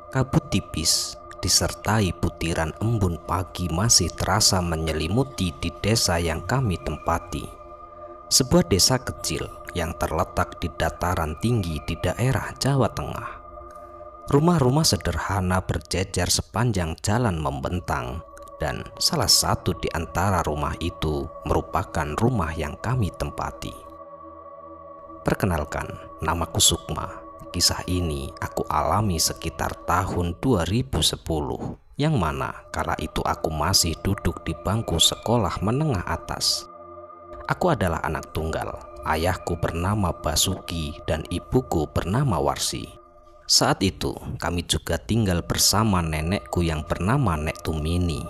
Kabut tipis disertai butiran embun pagi masih terasa menyelimuti di desa yang kami tempati. Sebuah desa kecil yang terletak di dataran tinggi di daerah Jawa Tengah. Rumah-rumah sederhana berjejer sepanjang jalan membentang, dan salah satu di antara rumah itu merupakan rumah yang kami tempati. Perkenalkan, namaku Sukma. Kisah ini aku alami sekitar tahun 2010, yang mana kala itu aku masih duduk di bangku sekolah menengah atas. Aku adalah anak tunggal. Ayahku bernama Basuki dan ibuku bernama Warsi. Saat itu kami juga tinggal bersama nenekku yang bernama Nek Tumini.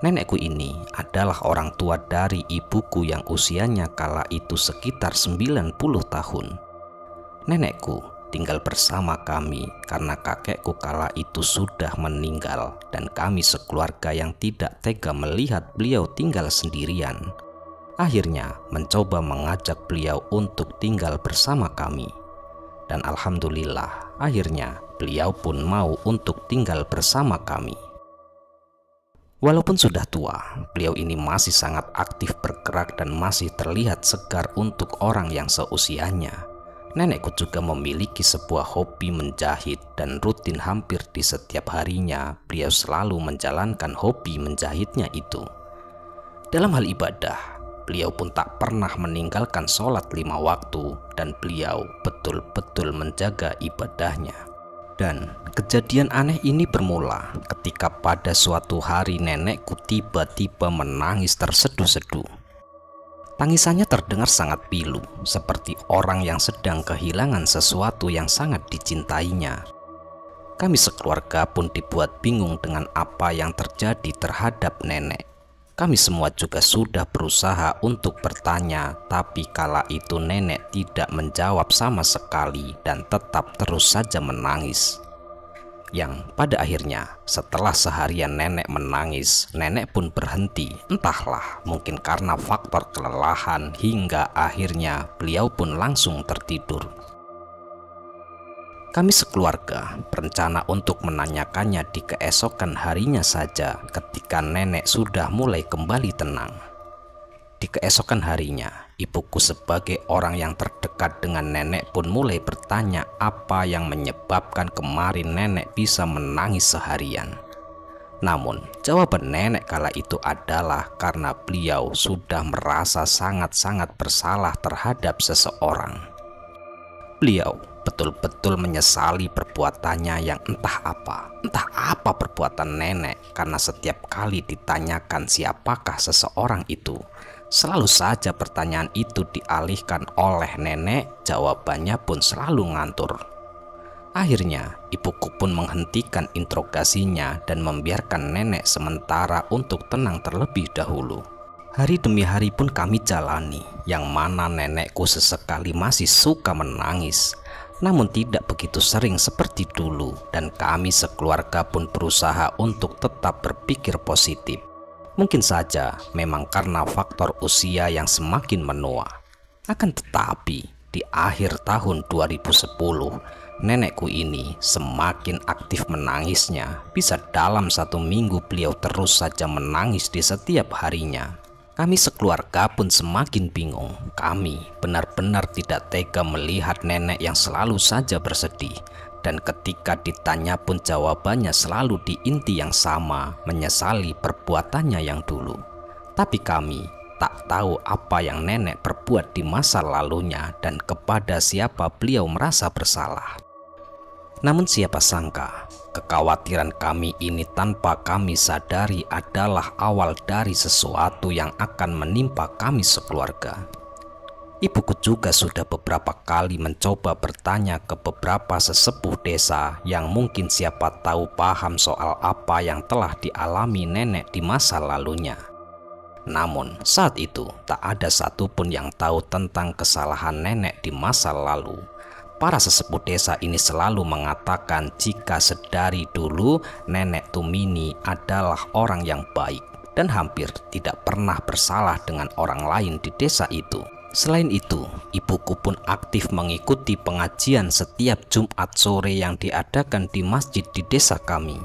Nenekku ini adalah orang tua dari ibuku yang usianya kala itu sekitar 90 tahun. Nenekku tinggal bersama kami karena kakekku kala itu sudah meninggal, dan kami sekeluarga yang tidak tega melihat beliau tinggal sendirian. Akhirnya mencoba mengajak beliau untuk tinggal bersama kami. Dan alhamdulillah akhirnya beliau pun mau untuk tinggal bersama kami. Walaupun sudah tua, beliau ini masih sangat aktif bergerak dan masih terlihat segar untuk orang yang seusianya. Nenekku juga memiliki sebuah hobi menjahit, dan rutin hampir di setiap harinya beliau selalu menjalankan hobi menjahitnya itu. Dalam hal ibadah, beliau pun tak pernah meninggalkan sholat 5 waktu, dan beliau betul-betul menjaga ibadahnya. Dan kejadian aneh ini bermula ketika pada suatu hari nenekku tiba-tiba menangis terseduh-seduh. Tangisannya terdengar sangat pilu, seperti orang yang sedang kehilangan sesuatu yang sangat dicintainya. Kami sekeluarga pun dibuat bingung dengan apa yang terjadi terhadap nenek. Kami semua juga sudah berusaha untuk bertanya, tapi kala itu nenek tidak menjawab sama sekali dan tetap terus saja menangis. Yang pada akhirnya setelah seharian nenek menangis, nenek pun berhenti. Entahlah, mungkin karena faktor kelelahan, hingga akhirnya beliau pun langsung tertidur. Kami sekeluarga berencana untuk menanyakannya di keesokan harinya saja ketika nenek sudah mulai kembali tenang. Di keesokan harinya, ibuku sebagai orang yang terdekat dengan nenek pun mulai bertanya apa yang menyebabkan kemarin nenek bisa menangis seharian. Namun, jawaban nenek kala itu adalah karena beliau sudah merasa sangat-sangat bersalah terhadap seseorang. Beliau betul-betul menyesali perbuatannya yang entah apa perbuatan nenek, karena setiap kali ditanyakan siapakah seseorang itu, selalu saja pertanyaan itu dialihkan oleh nenek, jawabannya pun selalu ngantur. Akhirnya ibuku pun menghentikan interogasinya dan membiarkan nenek sementara untuk tenang terlebih dahulu. Hari demi hari pun kami jalani, yang mana nenekku sesekali masih suka menangis, namun tidak begitu sering seperti dulu, dan kami sekeluarga pun berusaha untuk tetap berpikir positif. Mungkin saja memang karena faktor usia yang semakin menua. Akan tetapi di akhir tahun 2010, nenekku ini semakin aktif menangisnya. Bisa dalam 1 minggu beliau terus saja menangis di setiap harinya. Kami sekeluarga pun semakin bingung. Kami benar-benar tidak tega melihat nenek yang selalu saja bersedih. Dan ketika ditanya pun jawabannya selalu di inti yang sama, menyesali perbuatannya yang dulu. Tapi kami tak tahu apa yang nenek perbuat di masa lalunya dan kepada siapa beliau merasa bersalah. Namun siapa sangka, kekhawatiran kami ini tanpa kami sadari adalah awal dari sesuatu yang akan menimpa kami sekeluarga. Ibuku juga sudah beberapa kali mencoba bertanya ke beberapa sesepuh desa yang mungkin siapa tahu paham soal apa yang telah dialami nenek di masa lalunya. Namun saat itu tak ada satupun yang tahu tentang kesalahan nenek di masa lalu. Para sesepuh desa ini selalu mengatakan jika sedari dulu Nenek Tumini adalah orang yang baik dan hampir tidak pernah bersalah dengan orang lain di desa itu. Selain itu, ibuku pun aktif mengikuti pengajian setiap Jumat sore yang diadakan di masjid di desa kami.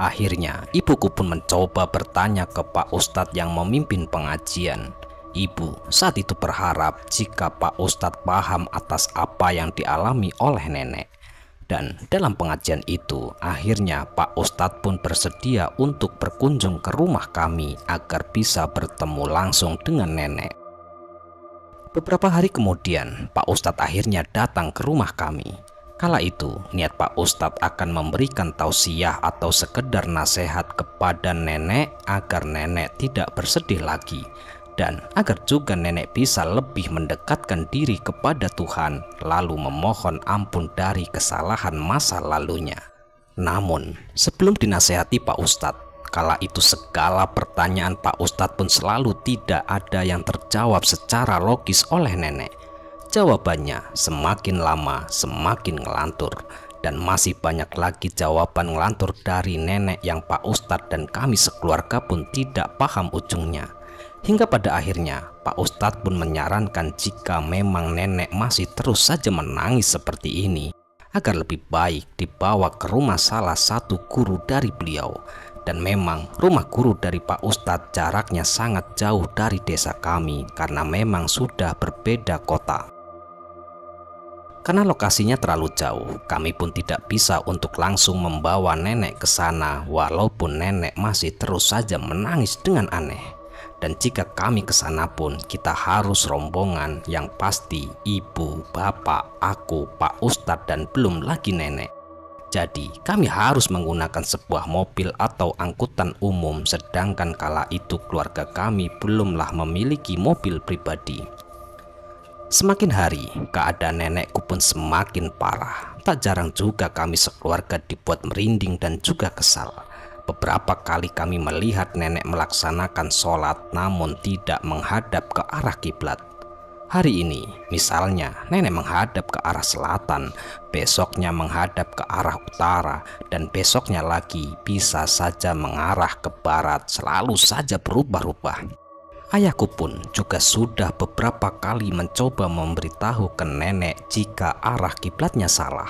Akhirnya, ibuku pun mencoba bertanya ke Pak Ustadz yang memimpin pengajian. Ibu saat itu berharap jika Pak Ustadz paham atas apa yang dialami oleh nenek. Dan dalam pengajian itu, akhirnya Pak Ustadz pun bersedia untuk berkunjung ke rumah kami agar bisa bertemu langsung dengan nenek. Beberapa hari kemudian, Pak Ustadz akhirnya datang ke rumah kami. Kala itu, niat Pak Ustadz akan memberikan tausiah atau sekedar nasihat kepada nenek agar nenek tidak bersedih lagi, dan agar juga nenek bisa lebih mendekatkan diri kepada Tuhan, lalu memohon ampun dari kesalahan masa lalunya. Namun, sebelum dinasehati Pak Ustadz, kala itu segala pertanyaan Pak Ustadz pun selalu tidak ada yang terjawab secara logis oleh nenek. Jawabannya semakin lama semakin ngelantur, dan masih banyak lagi jawaban ngelantur dari nenek yang Pak Ustadz dan kami sekeluarga pun tidak paham ujungnya. Hingga pada akhirnya Pak Ustadz pun menyarankan jika memang nenek masih terus saja menangis seperti ini, agar lebih baik dibawa ke rumah salah satu guru dari beliau. Dan memang rumah guru dari Pak Ustadz jaraknya sangat jauh dari desa kami karena memang sudah berbeda kota. Karena lokasinya terlalu jauh, kami pun tidak bisa untuk langsung membawa nenek ke sana walaupun nenek masih terus saja menangis dengan aneh. Dan jika kami ke sana pun kita harus rombongan yang pasti ibu, bapak, aku, Pak Ustadz dan belum lagi nenek. Jadi kami harus menggunakan sebuah mobil atau angkutan umum, sedangkan kala itu keluarga kami belumlah memiliki mobil pribadi. Semakin hari, keadaan nenekku pun semakin parah. Tak jarang juga kami sekeluarga dibuat merinding dan juga kesal. Beberapa kali kami melihat nenek melaksanakan sholat namun tidak menghadap ke arah kiblat. Hari ini, misalnya nenek menghadap ke arah selatan, besoknya menghadap ke arah utara, dan besoknya lagi bisa saja mengarah ke barat, selalu saja berubah-ubah. Ayahku pun juga sudah beberapa kali mencoba memberitahu ke nenek jika arah kiblatnya salah.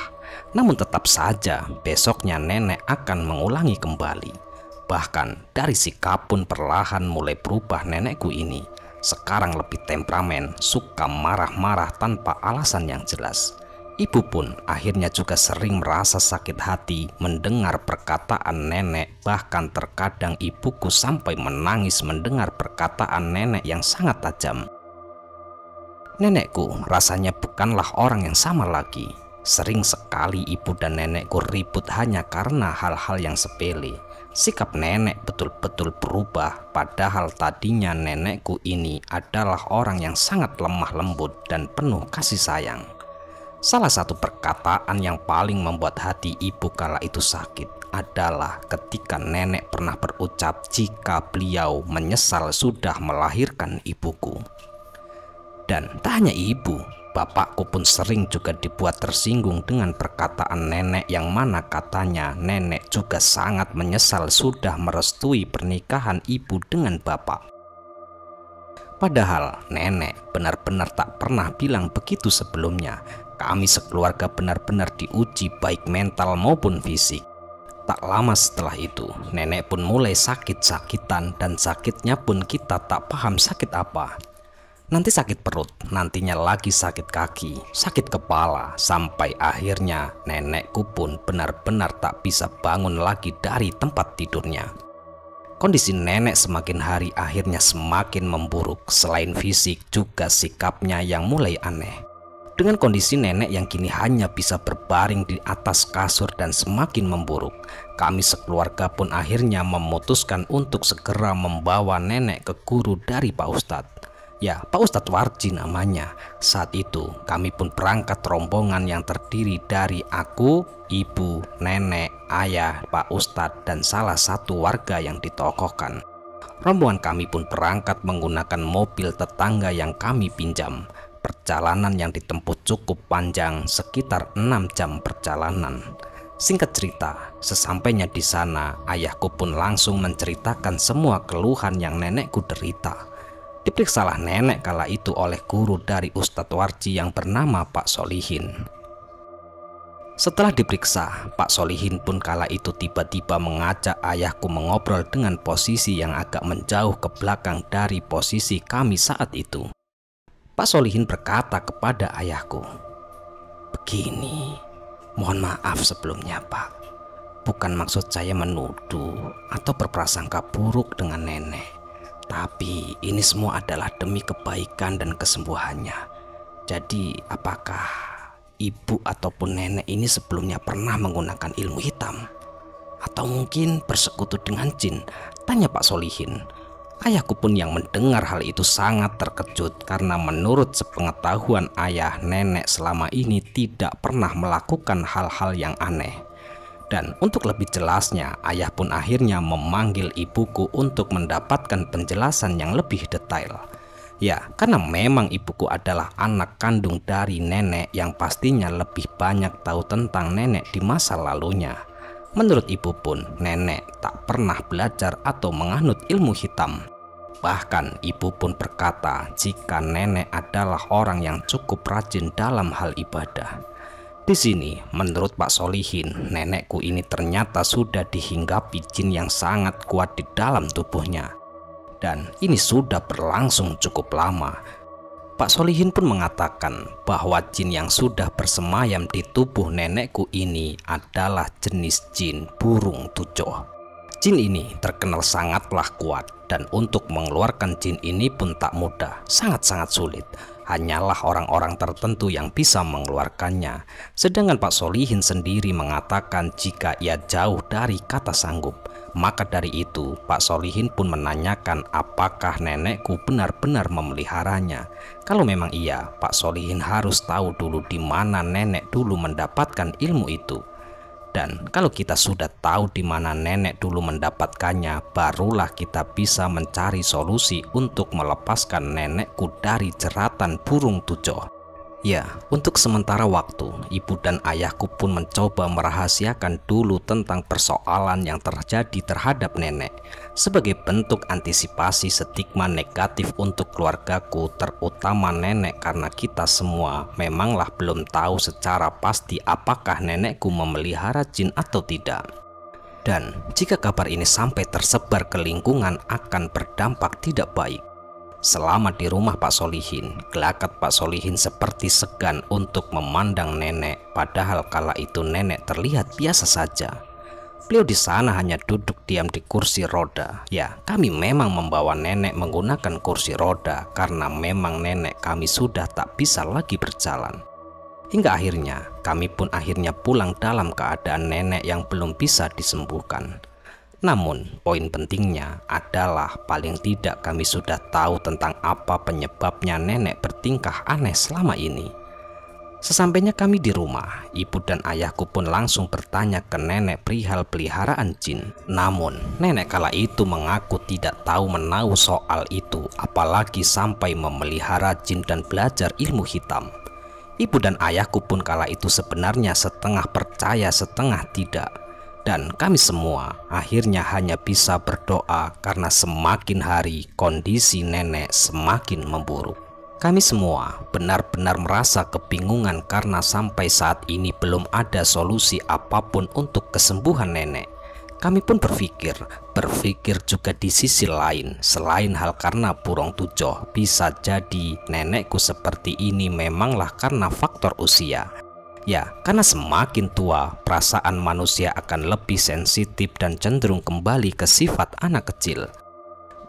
Namun tetap saja besoknya nenek akan mengulangi kembali. Bahkan dari sikap pun perlahan mulai berubah nenekku ini. Sekarang lebih temperamen, suka marah-marah tanpa alasan yang jelas. Ibu pun akhirnya juga sering merasa sakit hati mendengar perkataan nenek. Bahkan terkadang ibuku sampai menangis mendengar perkataan nenek yang sangat tajam. Nenekku rasanya bukanlah orang yang sama lagi. Sering sekali ibu dan nenekku ribut hanya karena hal-hal yang sepele. Sikap nenek betul-betul berubah, padahal tadinya nenekku ini adalah orang yang sangat lemah lembut dan penuh kasih sayang. Salah satu perkataan yang paling membuat hati ibu kala itu sakit adalah ketika nenek pernah berucap jika beliau menyesal sudah melahirkan ibuku. Dan tak hanya ibu, bapakku pun sering juga dibuat tersinggung dengan perkataan nenek yang mana katanya nenek juga sangat menyesal sudah merestui pernikahan ibu dengan bapak. Padahal nenek benar-benar tak pernah bilang begitu sebelumnya. Kami sekeluarga benar-benar diuji baik mental maupun fisik. Tak lama setelah itu, nenek pun mulai sakit-sakitan dan sakitnya pun kita tak paham sakit apa. Nanti sakit perut, nantinya lagi sakit kaki, sakit kepala, sampai akhirnya nenekku pun benar-benar tak bisa bangun lagi dari tempat tidurnya. Kondisi nenek semakin hari akhirnya semakin memburuk, selain fisik juga sikapnya yang mulai aneh. Dengan kondisi nenek yang kini hanya bisa berbaring di atas kasur dan semakin memburuk, kami sekeluarga pun akhirnya memutuskan untuk segera membawa nenek ke guru dari Pak Ustadz. Ya, Pak Ustadz Warji namanya. Saat itu kami pun berangkat rombongan yang terdiri dari aku, ibu, nenek, ayah, Pak Ustadz, dan salah satu warga yang ditokohkan. Rombongan kami pun berangkat menggunakan mobil tetangga yang kami pinjam. Perjalanan yang ditempuh cukup panjang, sekitar 6 jam perjalanan. Singkat cerita, sesampainya di sana, ayahku pun langsung menceritakan semua keluhan yang nenekku derita. Diperiksalah nenek kala itu oleh guru dari Ustadz Warji yang bernama Pak Solihin. Setelah diperiksa, Pak Solihin pun kala itu tiba-tiba mengajak ayahku mengobrol dengan posisi yang agak menjauh ke belakang dari posisi kami saat itu. Pak Solihin berkata kepada ayahku, "Begini, mohon maaf sebelumnya Pak, bukan maksud saya menuduh atau berprasangka buruk dengan nenek. Tapi ini semua adalah demi kebaikan dan kesembuhannya. Jadi apakah ibu ataupun nenek ini sebelumnya pernah menggunakan ilmu hitam? Atau mungkin bersekutu dengan jin?" tanya Pak Solihin. Ayahku pun yang mendengar hal itu sangat terkejut karena menurut sepengetahuan ayah, nenek selama ini tidak pernah melakukan hal-hal yang aneh. Dan untuk lebih jelasnya, ayah pun akhirnya memanggil ibuku untuk mendapatkan penjelasan yang lebih detail. Ya, karena memang ibuku adalah anak kandung dari nenek yang pastinya lebih banyak tahu tentang nenek di masa lalunya. Menurut ibu pun, nenek tak pernah belajar atau menganut ilmu hitam. Bahkan ibu pun berkata jika nenek adalah orang yang cukup rajin dalam hal ibadah. Di sini, menurut Pak Solihin, nenekku ini ternyata sudah dihinggapi jin yang sangat kuat di dalam tubuhnya. Dan ini sudah berlangsung cukup lama. Pak Solihin pun mengatakan bahwa jin yang sudah bersemayam di tubuh nenekku ini adalah jenis jin burung tujoh. Jin ini terkenal sangatlah kuat dan untuk mengeluarkan jin ini pun tak mudah, sangat-sangat sulit. Hanyalah orang-orang tertentu yang bisa mengeluarkannya. Sedangkan Pak Solihin sendiri mengatakan jika ia jauh dari kata sanggup. Maka dari itu Pak Solihin pun menanyakan apakah nenekku benar-benar memeliharanya. Kalau memang iya, Pak Solihin harus tahu dulu di mana nenek dulu mendapatkan ilmu itu. Dan kalau kita sudah tahu di mana nenek dulu mendapatkannya, barulah kita bisa mencari solusi untuk melepaskan nenekku dari jeratan burung tujoh. Ya, untuk sementara waktu, ibu dan ayahku pun mencoba merahasiakan dulu tentang persoalan yang terjadi terhadap nenek. Sebagai bentuk antisipasi stigma negatif untuk keluargaku, terutama nenek, karena kita semua memanglah belum tahu secara pasti apakah nenekku memelihara jin atau tidak. Dan jika kabar ini sampai tersebar ke lingkungan akan berdampak tidak baik. Selama di rumah Pak Solihin, gelagat Pak Solihin seperti segan untuk memandang nenek, padahal kala itu nenek terlihat biasa saja. Beliau di sana hanya duduk diam di kursi roda. Ya, kami memang membawa nenek menggunakan kursi roda karena memang nenek kami sudah tak bisa lagi berjalan. Hingga akhirnya, kami pun akhirnya pulang dalam keadaan nenek yang belum bisa disembuhkan. Namun, poin pentingnya adalah paling tidak kami sudah tahu tentang apa penyebabnya nenek bertingkah aneh selama ini. Sesampainya kami di rumah, ibu dan ayahku pun langsung bertanya ke nenek perihal peliharaan jin. Namun, nenek kala itu mengaku tidak tahu menahu soal itu, apalagi sampai memelihara jin dan belajar ilmu hitam. Ibu dan ayahku pun kala itu sebenarnya setengah percaya setengah tidak. Dan kami semua akhirnya hanya bisa berdoa karena semakin hari kondisi nenek semakin memburuk. Kami semua benar-benar merasa kebingungan karena sampai saat ini belum ada solusi apapun untuk kesembuhan nenek. Kami pun berpikir juga di sisi lain, selain hal karena burung tujoh, bisa jadi nenekku seperti ini memanglah karena faktor usia. Ya, karena semakin tua, perasaan manusia akan lebih sensitif dan cenderung kembali ke sifat anak kecil.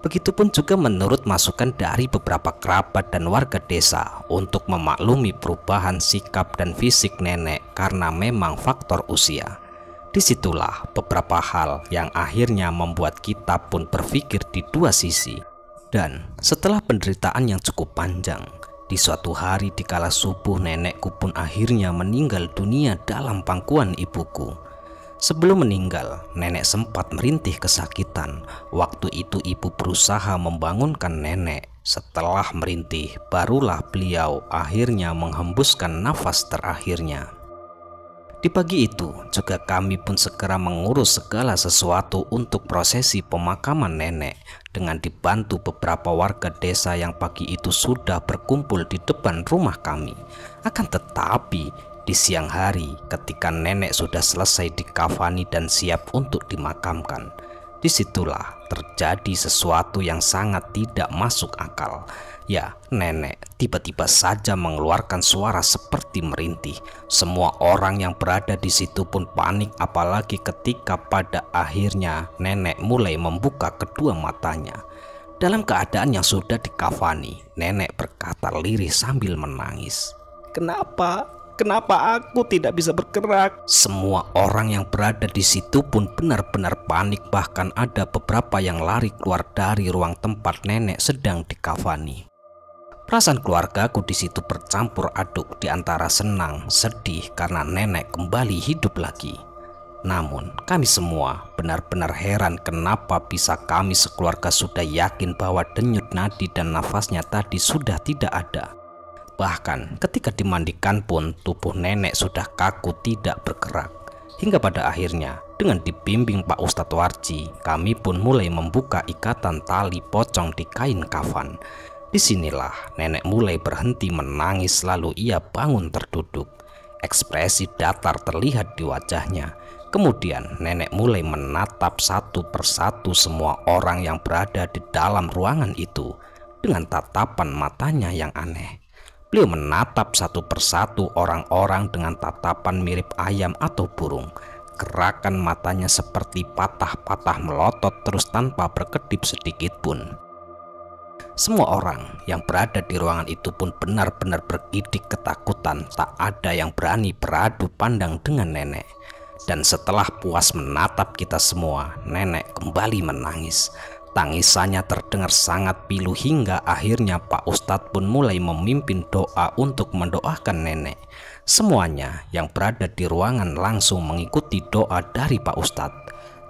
Begitupun juga menurut masukan dari beberapa kerabat dan warga desa untuk memaklumi perubahan sikap dan fisik nenek karena memang faktor usia. Disitulah beberapa hal yang akhirnya membuat kita pun berpikir di dua sisi. Dan setelah penderitaan yang cukup panjang, di suatu hari dikala subuh nenekku pun akhirnya meninggal dunia dalam pangkuan ibuku. Sebelum meninggal, nenek sempat merintih kesakitan. Waktu itu ibu berusaha membangunkan nenek. Setelah merintih, barulah beliau akhirnya menghembuskan nafas terakhirnya. Di pagi itu juga kami pun segera mengurus segala sesuatu untuk prosesi pemakaman nenek dengan dibantu beberapa warga desa yang pagi itu sudah berkumpul di depan rumah kami. Akan tetapi di siang hari ketika nenek sudah selesai dikafani dan siap untuk dimakamkan, disitulah terjadi sesuatu yang sangat tidak masuk akal. Ya, nenek tiba-tiba saja mengeluarkan suara seperti merintih. Semua orang yang berada di situ pun panik, apalagi ketika pada akhirnya nenek mulai membuka kedua matanya. Dalam keadaan yang sudah dikafani, nenek berkata lirih sambil menangis. "Kenapa? Kenapa aku tidak bisa bergerak?" Semua orang yang berada di situ pun benar-benar panik, bahkan ada beberapa yang lari keluar dari ruang tempat nenek sedang dikafani. Perasaan keluargaku di situ bercampur aduk di antara senang, sedih karena nenek kembali hidup lagi. Namun kami semua benar-benar heran kenapa bisa kami sekeluarga sudah yakin bahwa denyut nadi dan nafasnya tadi sudah tidak ada. Bahkan ketika dimandikan pun tubuh nenek sudah kaku tidak bergerak. Hingga pada akhirnya dengan dibimbing Pak Ustadz Warji, kami pun mulai membuka ikatan tali pocong di kain kafan. Disinilah nenek mulai berhenti menangis, lalu ia bangun terduduk. Ekspresi datar terlihat di wajahnya. Kemudian nenek mulai menatap satu persatu semua orang yang berada di dalam ruangan itu dengan tatapan matanya yang aneh. Beliau menatap satu persatu orang-orang dengan tatapan mirip ayam atau burung. Gerakan matanya seperti patah-patah melotot terus tanpa berkedip sedikit pun. Semua orang yang berada di ruangan itu pun benar-benar bergidik ketakutan. Tak ada yang berani beradu pandang dengan nenek. Dan setelah puas menatap kita semua, nenek kembali menangis. Tangisannya terdengar sangat pilu hingga akhirnya Pak Ustadz pun mulai memimpin doa untuk mendoakan nenek. Semuanya yang berada di ruangan langsung mengikuti doa dari Pak Ustadz.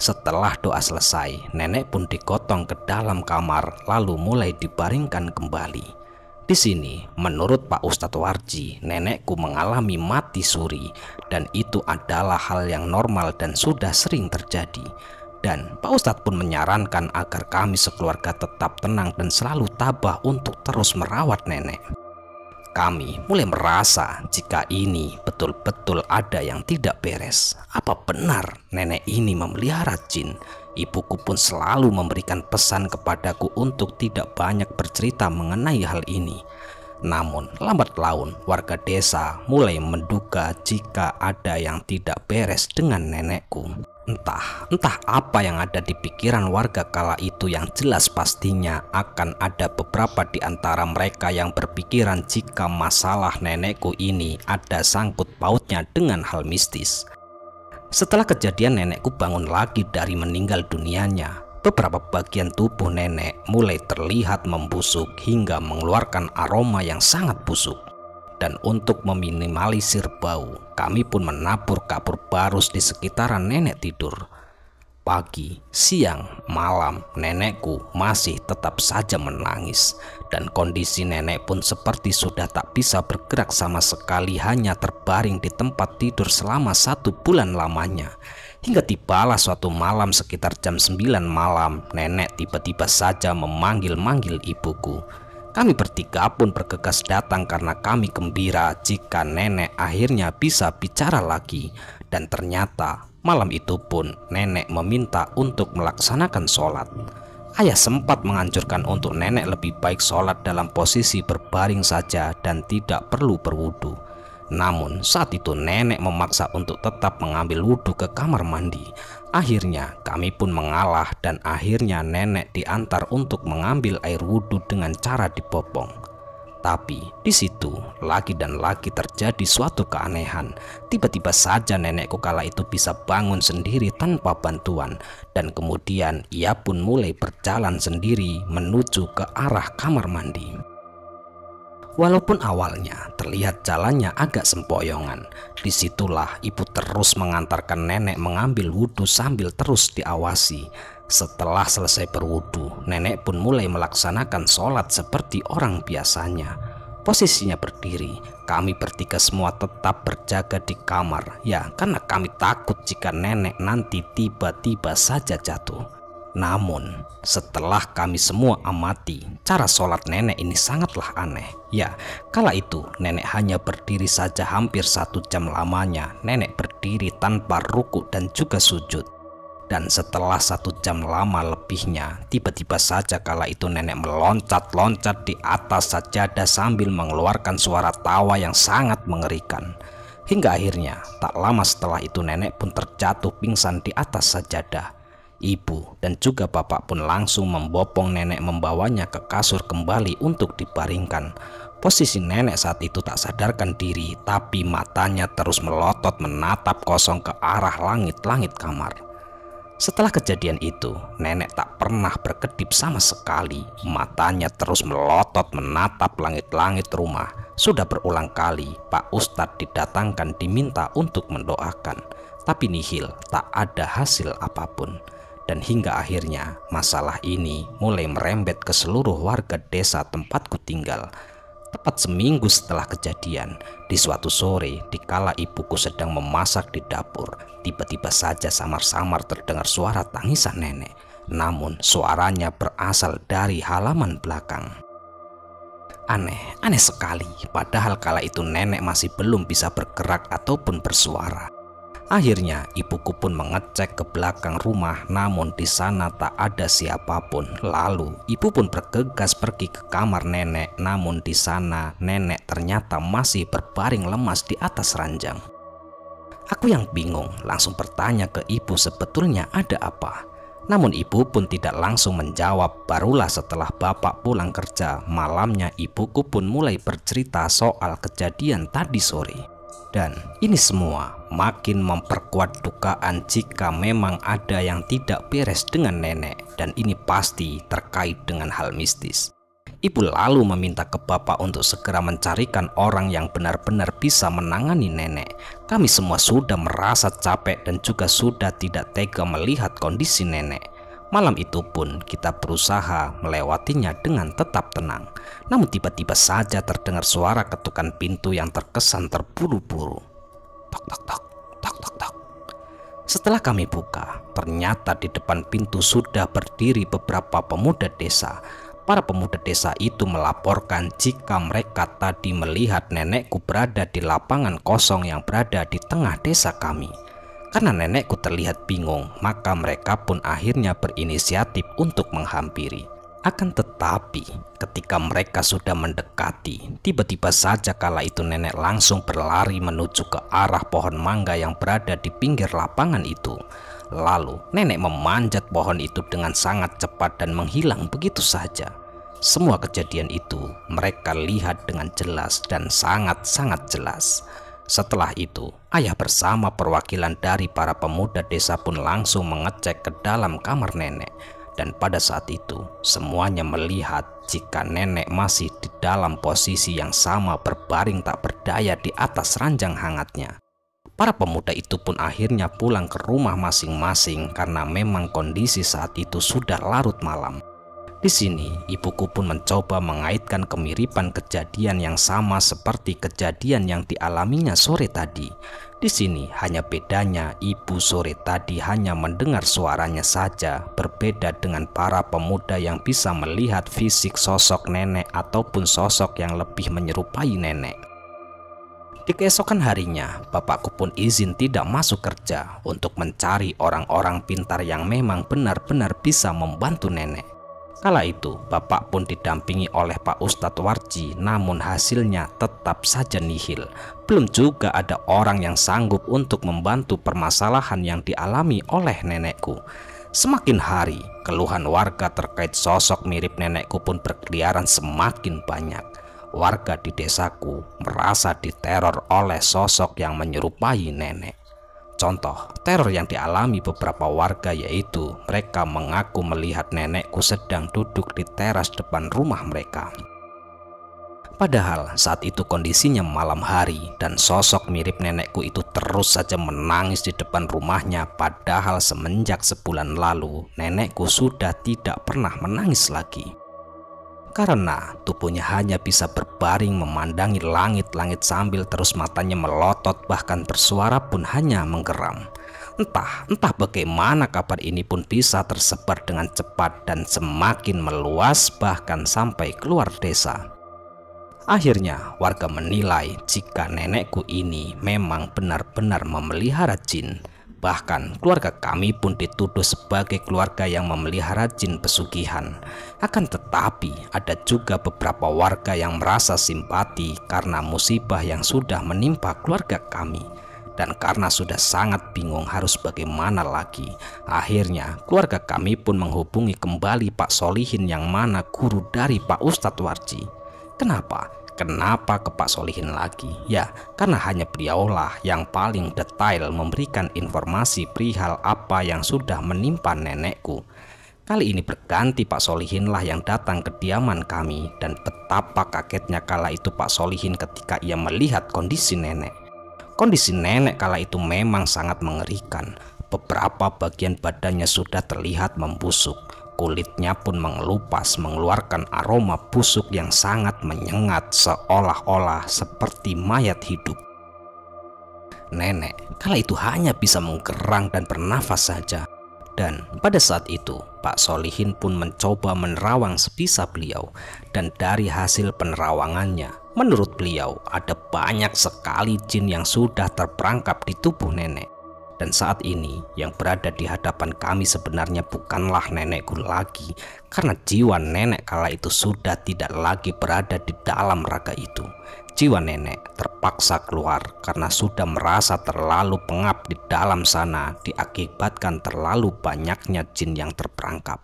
Setelah doa selesai, nenek pun digotong ke dalam kamar lalu mulai dibaringkan kembali. Di sini, menurut Pak Ustadz Warji, nenekku mengalami mati suri dan itu adalah hal yang normal dan sudah sering terjadi. Dan Pak Ustadz pun menyarankan agar kami sekeluarga tetap tenang dan selalu tabah untuk terus merawat nenek. Kami mulai merasa jika ini betul-betul ada yang tidak beres. Apa benar nenek ini memelihara jin? Ibuku pun selalu memberikan pesan kepadaku untuk tidak banyak bercerita mengenai hal ini. Namun lambat laun warga desa mulai menduga jika ada yang tidak beres dengan nenekku. Entah apa yang ada di pikiran warga kala itu, yang jelas pastinya akan ada beberapa di antara mereka yang berpikiran jika masalah nenekku ini ada sangkut pautnya dengan hal mistis. Setelah kejadian nenekku bangun lagi dari meninggal dunianya, beberapa bagian tubuh nenek mulai terlihat membusuk hingga mengeluarkan aroma yang sangat busuk. Dan untuk meminimalisir bau, kami pun menabur kapur barus di sekitaran nenek tidur. Pagi, siang, malam, nenekku masih tetap saja menangis. Dan kondisi nenek pun seperti sudah tak bisa bergerak sama sekali, hanya terbaring di tempat tidur selama 1 bulan lamanya. Hingga tibalah suatu malam sekitar jam 9 malam, nenek tiba-tiba saja memanggil-manggil ibuku. Kami bertiga pun bergegas datang karena kami gembira jika nenek akhirnya bisa bicara lagi. Dan ternyata malam itu pun nenek meminta untuk melaksanakan sholat. Ayah sempat menganjurkan untuk nenek lebih baik sholat dalam posisi berbaring saja dan tidak perlu berwudu. Namun saat itu nenek memaksa untuk tetap mengambil wudhu ke kamar mandi. Akhirnya kami pun mengalah dan akhirnya nenek diantar untuk mengambil air wudhu dengan cara dibopong. Tapi di situ lagi dan lagi terjadi suatu keanehan. Tiba-tiba saja nenekku kala itu bisa bangun sendiri tanpa bantuan. Dan kemudian ia pun mulai berjalan sendiri menuju ke arah kamar mandi. Walaupun awalnya terlihat jalannya agak sempoyongan, disitulah ibu terus mengantarkan nenek mengambil wudhu sambil terus diawasi. Setelah selesai berwudhu, nenek pun mulai melaksanakan sholat seperti orang biasanya. Posisinya berdiri, kami bertiga semua tetap berjaga di kamar, ya karena kami takut jika nenek nanti tiba-tiba saja jatuh. Namun, setelah kami semua amati, cara sholat nenek ini sangatlah aneh. Ya, kala itu nenek hanya berdiri saja hampir 1 jam lamanya. Nenek berdiri tanpa ruku dan juga sujud. Dan setelah 1 jam lama lebihnya, tiba-tiba saja kala itu nenek meloncat-loncat di atas sajadah sambil mengeluarkan suara tawa yang sangat mengerikan. Hingga akhirnya, tak lama setelah itu nenek pun terjatuh pingsan di atas sajadah. Ibu dan juga bapak pun langsung membopong nenek membawanya ke kasur kembali untuk dibaringkan. Posisi nenek saat itu tak sadarkan diri, tapi matanya terus melotot menatap kosong ke arah langit-langit kamar. Setelah kejadian itu, nenek tak pernah berkedip sama sekali. Matanya terus melotot menatap langit-langit rumah. Sudah berulang kali Pak Ustadz didatangkan diminta untuk mendoakan, tapi nihil, tak ada hasil apapun. Dan hingga akhirnya masalah ini mulai merembet ke seluruh warga desa tempatku tinggal. Tepat seminggu setelah kejadian, di suatu sore dikala ibuku sedang memasak di dapur, tiba-tiba saja samar-samar terdengar suara tangisan nenek. Namun suaranya berasal dari halaman belakang. Aneh sekali, padahal kala itu nenek masih belum bisa bergerak ataupun bersuara. Akhirnya ibuku pun mengecek ke belakang rumah, namun di sana tak ada siapapun. Lalu ibu pun bergegas pergi ke kamar nenek, namun di sana nenek ternyata masih berbaring lemas di atas ranjang. Aku yang bingung langsung bertanya ke ibu sebetulnya ada apa. Namun ibu pun tidak langsung menjawab. Barulah setelah bapak pulang kerja, malamnya ibuku pun mulai bercerita soal kejadian tadi sore. Dan ini semua makin memperkuat dugaan jika memang ada yang tidak beres dengan nenek, dan ini pasti terkait dengan hal mistis. Ibu lalu meminta ke bapak untuk segera mencarikan orang yang benar-benar bisa menangani nenek. Kami semua sudah merasa capek dan juga sudah tidak tega melihat kondisi nenek. Malam itu pun kita berusaha melewatinya dengan tetap tenang. Namun tiba-tiba saja terdengar suara ketukan pintu yang terkesan terburu-buru. Tok tok tok, tok tok tok. Setelah kami buka, ternyata di depan pintu sudah berdiri beberapa pemuda desa. Para pemuda desa itu melaporkan jika mereka tadi melihat nenekku berada di lapangan kosong yang berada di tengah desa kami. Karena nenekku terlihat bingung, maka mereka pun akhirnya berinisiatif untuk menghampiri. Akan tetapi, ketika mereka sudah mendekati, tiba-tiba saja kala itu nenek langsung berlari menuju ke arah pohon mangga yang berada di pinggir lapangan itu. Lalu, nenek memanjat pohon itu dengan sangat cepat dan menghilang begitu saja. Semua kejadian itu mereka lihat dengan jelas dan sangat-sangat jelas. Setelah itu, ayah bersama perwakilan dari para pemuda desa pun langsung mengecek ke dalam kamar nenek. Dan pada saat itu, semuanya melihat jika nenek masih di dalam posisi yang sama berbaring tak berdaya di atas ranjang hangatnya. Para pemuda itu pun akhirnya pulang ke rumah masing-masing karena memang kondisi saat itu sudah larut malam. Di sini, ibuku pun mencoba mengaitkan kemiripan kejadian yang sama seperti kejadian yang dialaminya sore tadi. Di sini hanya bedanya ibu sore tadi hanya mendengar suaranya saja, berbeda dengan para pemuda yang bisa melihat fisik sosok nenek ataupun sosok yang lebih menyerupai nenek. Di keesokan harinya, bapakku pun izin tidak masuk kerja untuk mencari orang-orang pintar yang memang benar-benar bisa membantu nenek. Kala itu, bapak pun didampingi oleh Pak Ustadz Warji, namun hasilnya tetap saja nihil. Belum juga ada orang yang sanggup untuk membantu permasalahan yang dialami oleh nenekku. Semakin hari, keluhan warga terkait sosok mirip nenekku pun berkeliaran semakin banyak. Warga di desaku merasa diteror oleh sosok yang menyerupai nenek. Contoh teror yang dialami beberapa warga yaitu mereka mengaku melihat nenekku sedang duduk di teras depan rumah mereka. Padahal saat itu kondisinya malam hari dan sosok mirip nenekku itu terus saja menangis di depan rumahnya, padahal semenjak sebulan lalu nenekku sudah tidak pernah menangis lagi. karena tubuhnya hanya bisa berbaring memandangi langit-langit sambil terus matanya melotot, bahkan bersuara pun hanya menggeram. Entah bagaimana kabar ini pun bisa tersebar dengan cepat dan semakin meluas bahkan sampai keluar desa. Akhirnya warga menilai jika nenekku ini memang benar-benar memelihara jin. Bahkan keluarga kami pun dituduh sebagai keluarga yang memelihara jin pesugihan. Akan tetapi ada juga beberapa warga yang merasa simpati karena musibah yang sudah menimpa keluarga kami. Dan karena sudah sangat bingung harus bagaimana lagi, akhirnya keluarga kami pun menghubungi kembali Pak Solihin yang mana guru dari Pak Ustadz Warji. Kenapa ke Pak Solihin lagi? Ya, karena hanya beliaulah yang paling detail memberikan informasi perihal apa yang sudah menimpa nenekku. Kali ini berganti Pak Solihinlah yang datang ke kediaman kami, dan betapa kagetnya kala itu Pak Solihin ketika ia melihat kondisi nenek. Kondisi nenek kala itu memang sangat mengerikan. Beberapa bagian badannya sudah terlihat membusuk. Kulitnya pun mengelupas mengeluarkan aroma busuk yang sangat menyengat seolah-olah seperti mayat hidup. Nenek kala itu hanya bisa menggerang dan bernafas saja. Dan pada saat itu Pak Solihin pun mencoba menerawang sebisa beliau. Dan dari hasil penerawangannya, menurut beliau ada banyak sekali jin yang sudah terperangkap di tubuh nenek. Dan saat ini yang berada di hadapan kami sebenarnya bukanlah nenekku lagi, karena jiwa nenek kala itu sudah tidak lagi berada di dalam raga itu. Jiwa nenek terpaksa keluar karena sudah merasa terlalu pengap di dalam sana diakibatkan terlalu banyaknya jin yang terperangkap.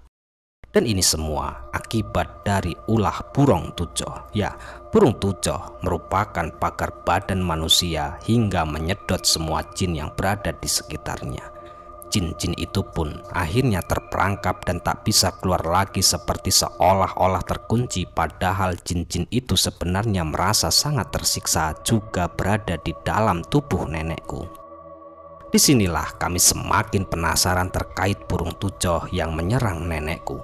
Dan ini semua akibat dari ulah burung tujoh. Ya, burung tujoh merupakan pagar badan manusia hingga menyedot semua jin yang berada di sekitarnya. Jin-jin itu pun akhirnya terperangkap dan tak bisa keluar lagi, seperti seolah-olah terkunci, padahal jin-jin itu sebenarnya merasa sangat tersiksa juga berada di dalam tubuh nenekku. Disinilah kami semakin penasaran terkait burung tujoh yang menyerang nenekku.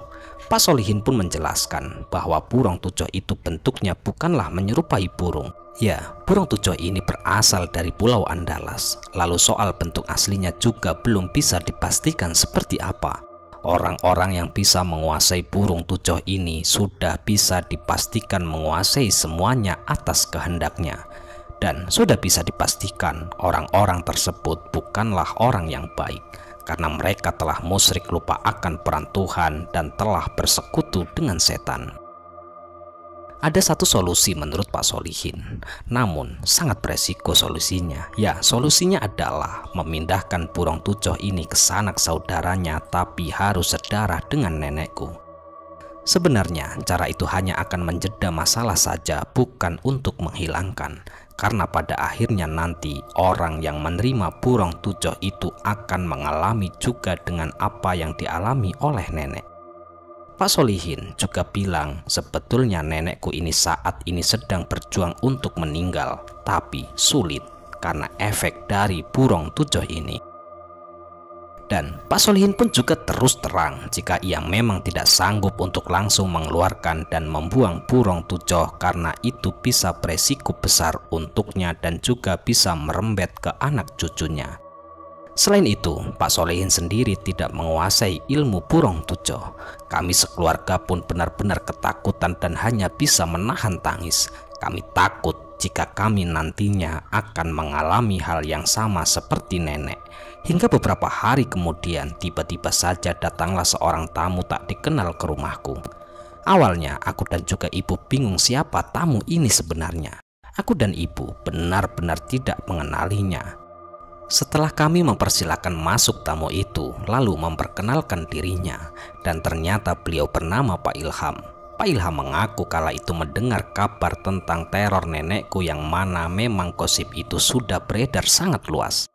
Pak Solihin pun menjelaskan bahwa burung tujoh itu bentuknya bukanlah menyerupai burung. Ya, burung tujoh ini berasal dari Pulau Andalas. Lalu soal bentuk aslinya juga belum bisa dipastikan seperti apa. Orang-orang yang bisa menguasai burung tujoh ini sudah bisa dipastikan menguasai semuanya atas kehendaknya. Dan sudah bisa dipastikan orang-orang tersebut bukanlah orang yang baik, karena mereka telah musyrik, lupa akan peran Tuhan, dan telah bersekutu dengan setan. Ada satu solusi menurut Pak Solihin, namun sangat beresiko solusinya. Ya, solusinya adalah memindahkan burung tujoh ini ke sanak saudaranya, tapi harus sedarah dengan nenekku. Sebenarnya cara itu hanya akan menjeda masalah saja, bukan untuk menghilangkan. Karena pada akhirnya nanti orang yang menerima burung tujoh itu akan mengalami juga dengan apa yang dialami oleh nenek. Pak Solihin juga bilang sebetulnya nenekku ini saat ini sedang berjuang untuk meninggal, tapi sulit karena efek dari burung tujoh ini. Dan Pak Solihin pun juga terus terang jika ia memang tidak sanggup untuk langsung mengeluarkan dan membuang burung tujoh, karena itu bisa beresiko besar untuknya dan juga bisa merembet ke anak cucunya. Selain itu, Pak Solihin sendiri tidak menguasai ilmu burung tujoh. Kami sekeluarga pun benar-benar ketakutan dan hanya bisa menahan tangis. Kami takut jika kami nantinya akan mengalami hal yang sama seperti nenek. Hingga beberapa hari kemudian tiba-tiba saja datanglah seorang tamu tak dikenal ke rumahku. Awalnya aku dan juga ibu bingung siapa tamu ini sebenarnya. Aku dan ibu benar-benar tidak mengenalinya. Setelah kami mempersilahkan masuk tamu itu, lalu memperkenalkan dirinya, dan ternyata beliau bernama Pak Ilham. Pak Ilham mengaku kala itu mendengar kabar tentang teror nenekku yang mana memang gosip itu sudah beredar sangat luas.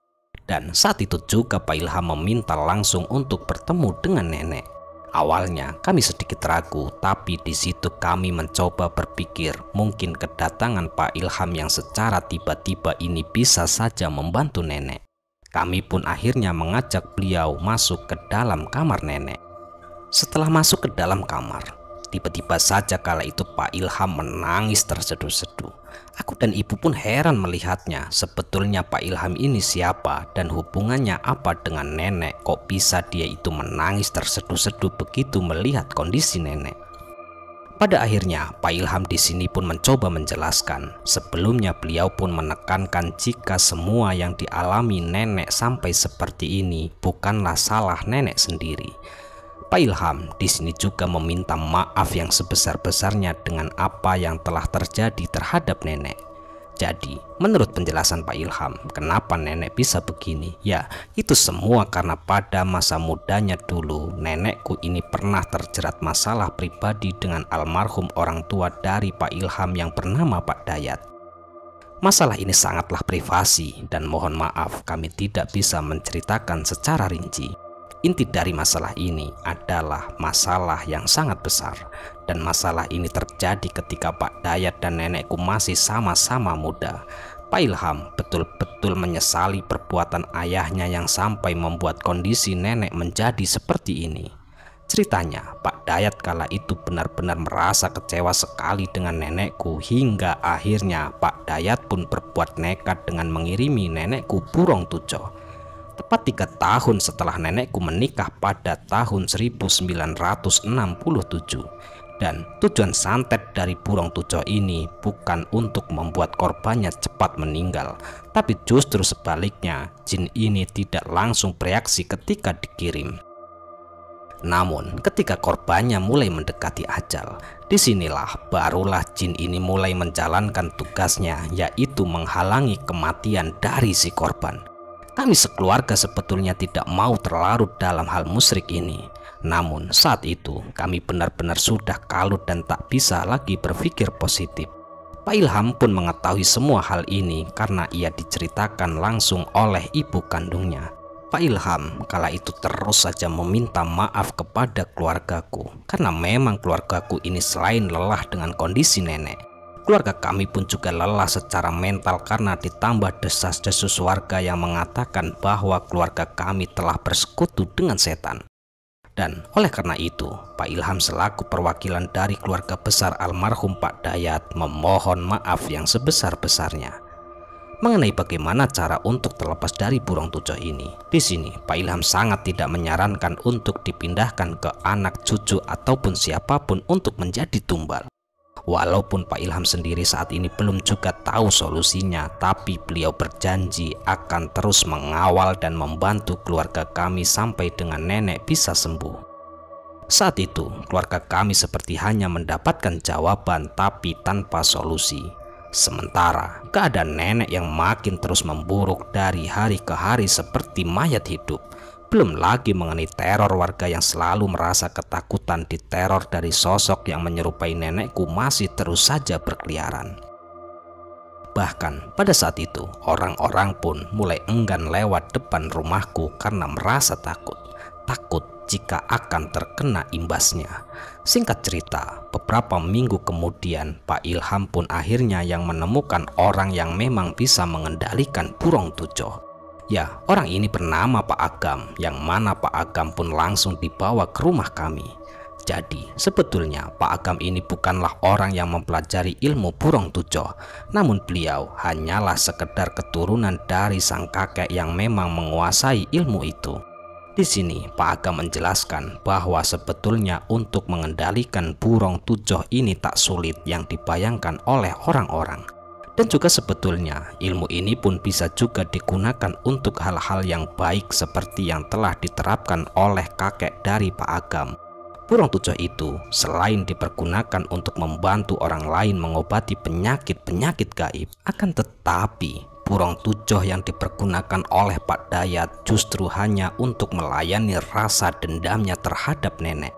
Dan saat itu juga Pak Ilham meminta langsung untuk bertemu dengan nenek. Awalnya kami sedikit ragu, tapi di situ kami mencoba berpikir mungkin kedatangan Pak Ilham yang secara tiba-tiba ini bisa saja membantu nenek. Kami pun akhirnya mengajak beliau masuk ke dalam kamar nenek. Setelah masuk ke dalam kamar, Tiba-tiba saja kala itu Pak Ilham menangis terseduh-seduh. Aku dan ibu pun heran melihatnya. Sebetulnya Pak Ilham ini siapa dan hubungannya apa dengan nenek? Kok bisa dia itu menangis terseduh-seduh begitu melihat kondisi nenek? Pada akhirnya Pak Ilham di sini pun mencoba menjelaskan. Sebelumnya beliau pun menekankan jika semua yang dialami nenek sampai seperti ini bukanlah salah nenek sendiri. Pak Ilham di sini juga meminta maaf yang sebesar-besarnya dengan apa yang telah terjadi terhadap nenek. Jadi, menurut penjelasan Pak Ilham, kenapa nenek bisa begini? Ya, itu semua karena pada masa mudanya dulu, nenekku ini pernah terjerat masalah pribadi dengan almarhum orang tua dari Pak Ilham yang bernama Pak Dayat. Masalah ini sangatlah privasi dan mohon maaf kami tidak bisa menceritakan secara rinci. Inti dari masalah ini adalah masalah yang sangat besar, dan masalah ini terjadi ketika Pak Dayat dan nenekku masih sama-sama muda. Pak Ilham betul-betul menyesali perbuatan ayahnya yang sampai membuat kondisi nenek menjadi seperti ini. Ceritanya, Pak Dayat kala itu benar-benar merasa kecewa sekali dengan nenekku hingga akhirnya Pak Dayat pun berbuat nekat dengan mengirimi nenekku burung tujo. Tepat 3 tahun setelah nenekku menikah pada tahun 1967. Dan tujuan santet dari burung tujo ini bukan untuk membuat korbannya cepat meninggal, tapi justru sebaliknya, jin ini tidak langsung bereaksi ketika dikirim. Namun ketika korbannya mulai mendekati ajal, disinilah barulah jin ini mulai menjalankan tugasnya, yaitu menghalangi kematian dari si korban. Kami sekeluarga sebetulnya tidak mau terlarut dalam hal musyrik ini. Namun saat itu kami benar-benar sudah kalut dan tak bisa lagi berpikir positif. Pak Ilham pun mengetahui semua hal ini karena ia diceritakan langsung oleh ibu kandungnya. Pak Ilham kala itu terus saja meminta maaf kepada keluargaku karena memang keluargaku ini selain lelah dengan kondisi nenek, keluarga kami pun juga lelah secara mental karena ditambah desas-desus warga yang mengatakan bahwa keluarga kami telah bersekutu dengan setan. Dan oleh karena itu, Pak Ilham selaku perwakilan dari keluarga besar almarhum Pak Dayat memohon maaf yang sebesar-besarnya. Mengenai bagaimana cara untuk terlepas dari burung tujo ini, di sini Pak Ilham sangat tidak menyarankan untuk dipindahkan ke anak cucu ataupun siapapun untuk menjadi tumbal. Walaupun Pak Ilham sendiri saat ini belum juga tahu solusinya, tapi beliau berjanji akan terus mengawal dan membantu keluarga kami sampai dengan nenek bisa sembuh. Saat itu, keluarga kami seperti hanya mendapatkan jawaban tapi tanpa solusi. Sementara keadaan nenek yang makin terus memburuk dari hari ke hari seperti mayat hidup. Belum lagi mengenai teror warga yang selalu merasa ketakutan diteror dari sosok yang menyerupai nenekku masih terus saja berkeliaran. Bahkan pada saat itu orang-orang pun mulai enggan lewat depan rumahku karena merasa takut jika akan terkena imbasnya. Singkat cerita, beberapa minggu kemudian Pak Ilham pun akhirnya yang menemukan orang yang memang bisa mengendalikan burung tujo. Ya, orang ini bernama Pak Agam, yang mana Pak Agam pun langsung dibawa ke rumah kami. Jadi, sebetulnya Pak Agam ini bukanlah orang yang mempelajari ilmu burung tujo, namun beliau hanyalah sekedar keturunan dari sang kakek yang memang menguasai ilmu itu. Di sini Pak Agam menjelaskan bahwa sebetulnya untuk mengendalikan burung tujo ini tak sulit yang dibayangkan oleh orang-orang. Dan juga sebetulnya ilmu ini pun bisa juga digunakan untuk hal-hal yang baik seperti yang telah diterapkan oleh kakek dari Pak Agam. Burung tujo itu selain dipergunakan untuk membantu orang lain mengobati penyakit-penyakit gaib, akan tetapi burung tujo yang dipergunakan oleh Pak Dayat justru hanya untuk melayani rasa dendamnya terhadap nenek.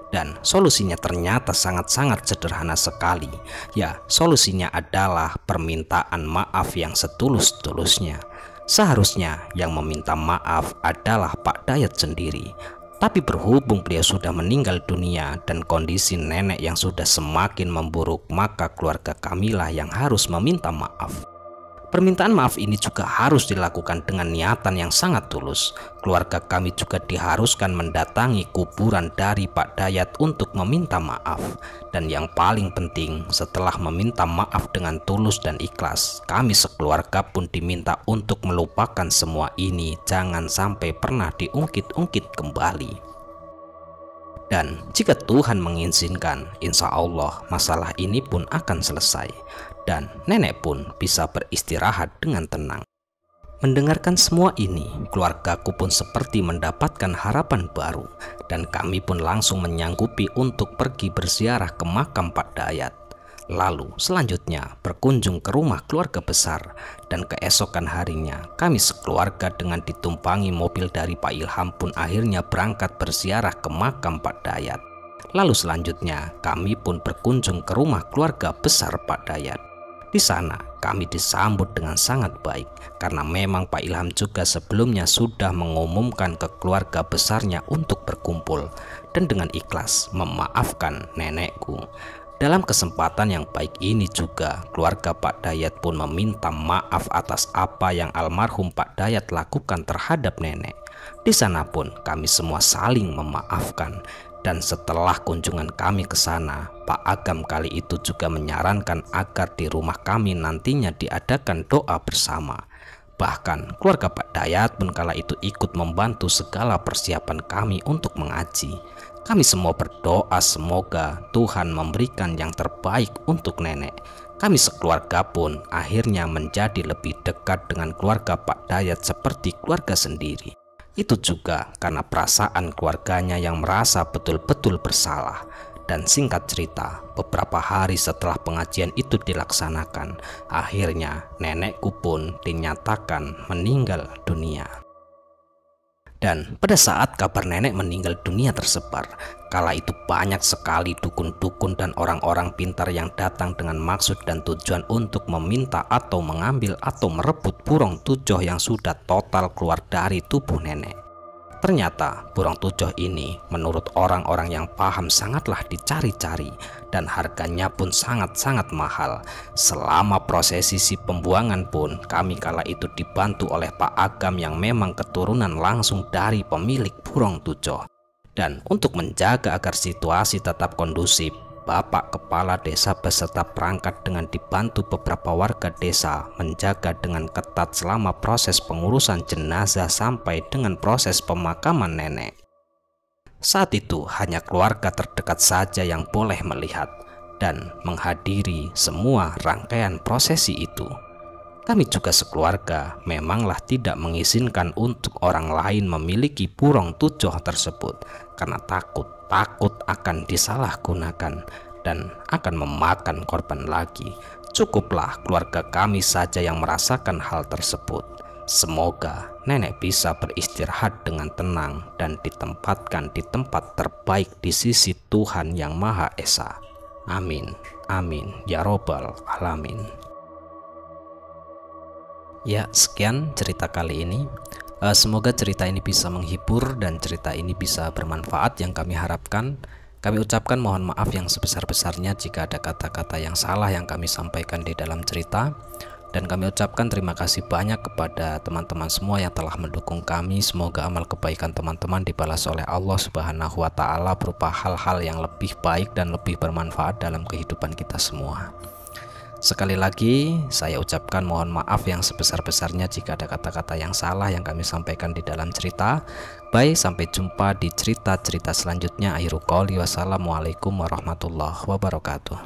Dan solusinya ternyata sangat-sangat sederhana sekali. Ya, solusinya adalah permintaan maaf yang setulus-tulusnya. Seharusnya yang meminta maaf adalah Pak Dayat sendiri. Tapi berhubung beliau sudah meninggal dunia dan kondisi nenek yang sudah semakin memburuk, maka keluarga kamilah yang harus meminta maaf. Permintaan maaf ini juga harus dilakukan dengan niatan yang sangat tulus. Keluarga kami juga diharuskan mendatangi kuburan dari Pak Dayat untuk meminta maaf. Dan yang paling penting, setelah meminta maaf dengan tulus dan ikhlas, kami sekeluarga pun diminta untuk melupakan semua ini, jangan sampai pernah diungkit-ungkit kembali. Dan jika Tuhan mengizinkan, insya Allah masalah ini pun akan selesai dan nenek pun bisa beristirahat dengan tenang. Mendengarkan semua ini, keluargaku pun seperti mendapatkan harapan baru dan kami pun langsung menyanggupi untuk pergi berziarah ke makam Pak Dayat. Lalu selanjutnya berkunjung ke rumah keluarga besar, dan keesokan harinya kami sekeluarga dengan ditumpangi mobil dari Pak Ilham pun akhirnya berangkat berziarah ke makam Pak Dayat. Lalu selanjutnya kami pun berkunjung ke rumah keluarga besar Pak Dayat. Di sana kami disambut dengan sangat baik karena memang Pak Ilham juga sebelumnya sudah mengumumkan ke keluarga besarnya untuk berkumpul dan dengan ikhlas memaafkan nenekku. Dalam kesempatan yang baik ini juga, keluarga Pak Dayat pun meminta maaf atas apa yang almarhum Pak Dayat lakukan terhadap nenek. Di sana pun kami semua saling memaafkan. Dan setelah kunjungan kami ke sana, Pak Agam kali itu juga menyarankan agar di rumah kami nantinya diadakan doa bersama. Bahkan keluarga Pak Dayat pun kala itu ikut membantu segala persiapan kami untuk mengaji. Kami semua berdoa semoga Tuhan memberikan yang terbaik untuk nenek. Kami sekeluarga pun akhirnya menjadi lebih dekat dengan keluarga Pak Dayat seperti keluarga sendiri. Itu juga karena perasaan keluarganya yang merasa betul-betul bersalah. Dan singkat cerita, beberapa hari setelah pengajian itu dilaksanakan, akhirnya nenekku pun dinyatakan meninggal dunia. Dan pada saat kabar nenek meninggal dunia tersebar, kala itu banyak sekali dukun-dukun dan orang-orang pintar yang datang dengan maksud dan tujuan untuk meminta atau mengambil atau merebut burung tujoh yang sudah total keluar dari tubuh nenek. Ternyata burung tujoh ini menurut orang-orang yang paham sangatlah dicari-cari dan harganya pun sangat-sangat mahal. Selama prosesi pembuangan pun kami kala itu dibantu oleh Pak Agam yang memang keturunan langsung dari pemilik burung tujoh. Dan untuk menjaga agar situasi tetap kondusif, Bapak Kepala Desa beserta perangkat dengan dibantu beberapa warga desa menjaga dengan ketat selama proses pengurusan jenazah sampai dengan proses pemakaman nenek. Saat itu hanya keluarga terdekat saja yang boleh melihat dan menghadiri semua rangkaian prosesi itu. Kami juga sekeluarga memanglah tidak mengizinkan untuk orang lain memiliki burung tujoh tersebut karena takut akan disalahgunakan dan akan memakan korban lagi. Cukuplah keluarga kami saja yang merasakan hal tersebut. Semoga nenek bisa beristirahat dengan tenang dan ditempatkan di tempat terbaik di sisi Tuhan Yang Maha Esa. Amin, amin, ya robbal alamin. Ya, sekian cerita kali ini. Semoga cerita ini bisa menghibur dan cerita ini bisa bermanfaat yang kami harapkan. Kami ucapkan mohon maaf yang sebesar-besarnya jika ada kata-kata yang salah yang kami sampaikan di dalam cerita. Dan kami ucapkan terima kasih banyak kepada teman-teman semua yang telah mendukung kami. Semoga amal kebaikan teman-teman dibalas oleh Allah Subhanahu wa Ta'ala berupa hal-hal yang lebih baik dan lebih bermanfaat dalam kehidupan kita semua. Sekali lagi saya ucapkan mohon maaf yang sebesar-besarnya jika ada kata-kata yang salah yang kami sampaikan di dalam cerita. Baik, sampai jumpa di cerita-cerita selanjutnya. Akhirul qouli wassalamualaikum warahmatullahi wabarakatuh.